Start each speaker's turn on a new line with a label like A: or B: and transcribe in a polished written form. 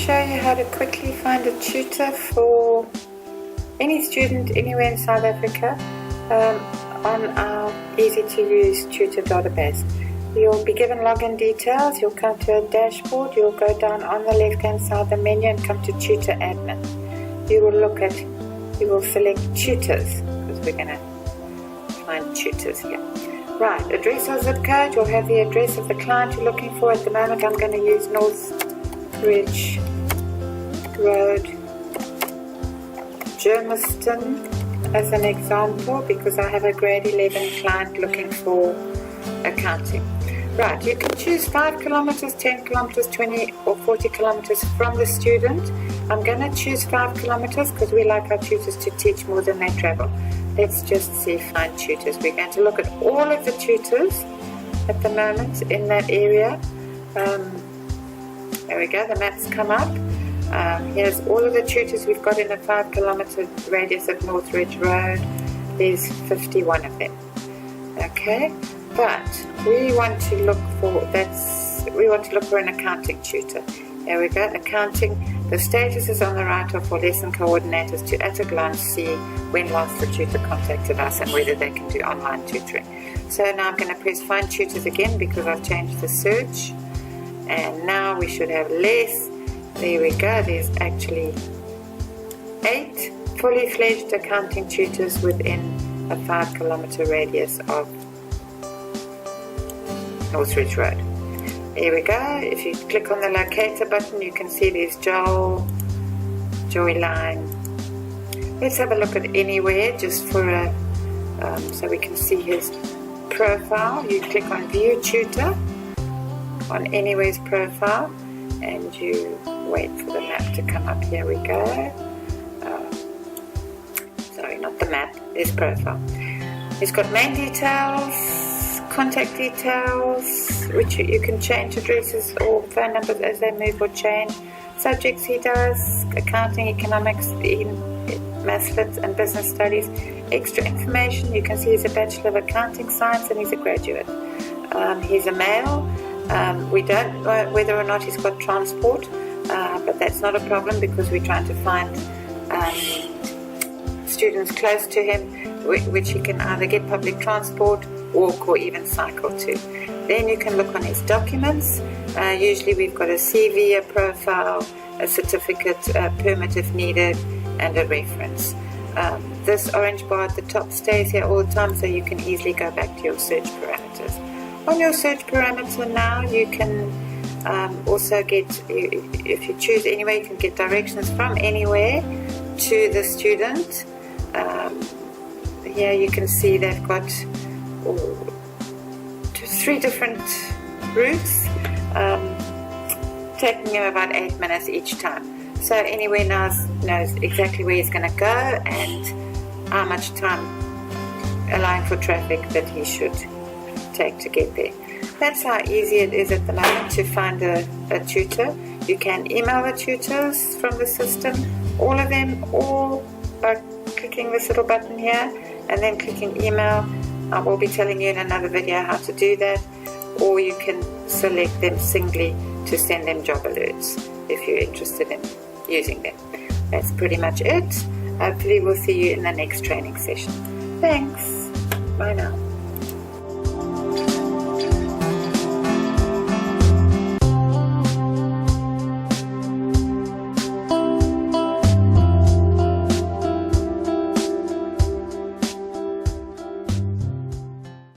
A: show you how to quickly find a tutor for any student anywhere in South Africa on our easy-to-use tutor database. You'll be given login details, you'll come to a dashboard, you'll go down on the left-hand side of the menu and come to Tutor Admin. You will select tutors, because we're going to find tutors here. Right, address or zip code, you'll have the address of the client you're looking for. At the moment I'm going to use Northridge Road, Germiston as an example, because I have a grade 11 client looking for accounting. Right, you can choose 5 kilometers, 10 kilometers, 20 or 40 kilometers from the student. I'm going to choose 5 kilometers because we like our tutors to teach more than they travel. Let's just see find tutors. We're going to look at all of the tutors at the moment in that area. There we go, the maps come up. Here's all of the tutors we've got in a 5 kilometer radius of Northridge Road. There's 51 of them. Okay, but we want to look for an accounting tutor. There we go, accounting. The status is on the right of for lesson coordinators to at a glance see when last the tutor contacted us and whether they can do online tutoring. So now I'm going to press find tutors again because I've changed the search, and now we should have less. There we go, there's actually 8 fully fledged accounting tutors within a 5 kilometer radius of Northridge Road. There we go. If you click on the locator button, you can see there's Joel, Joyline. Let's have a look at Anywhere just for so we can see his profile. You click on View Tutor on Anywhere's profile, and you wait for the map to come up. Here we go. Sorry, not the map. There's profile. It's got main details, contact details, which you can change addresses or phone numbers as they move or change. Subjects he does, accounting, economics, maths lit and business studies. Extra information, you can see he's a Bachelor of Accounting Science and he's a graduate. He's a male. We don't know whether or not he's got transport, but that's not a problem because we're trying to find students close to him which he can either get public transport, walk, or even cycle to. Then you can look on his documents. Usually we've got a CV, a profile, a certificate, a permit if needed, and a reference. This orange bar at the top stays here all the time, so you can easily go back to your search parameters. On your search parameter now, you can also get, if you choose Anywhere, you can get directions from Anywhere to the student. Here you can see they've got 3 different routes, taking him about 8 minutes each time. So Anywhere knows exactly where he's going to go and how much time, allowing for traffic, that he should take to get there. That's how easy it is at the moment to find a tutor. You can email the tutors from the system, all of them, or by clicking this little button here and then clicking email. I will be telling you in another video how to do that, or you can select them singly to send them job alerts if you're interested in using them. That's pretty much it. Hopefully we'll see you in the next training session. Thanks. Bye now.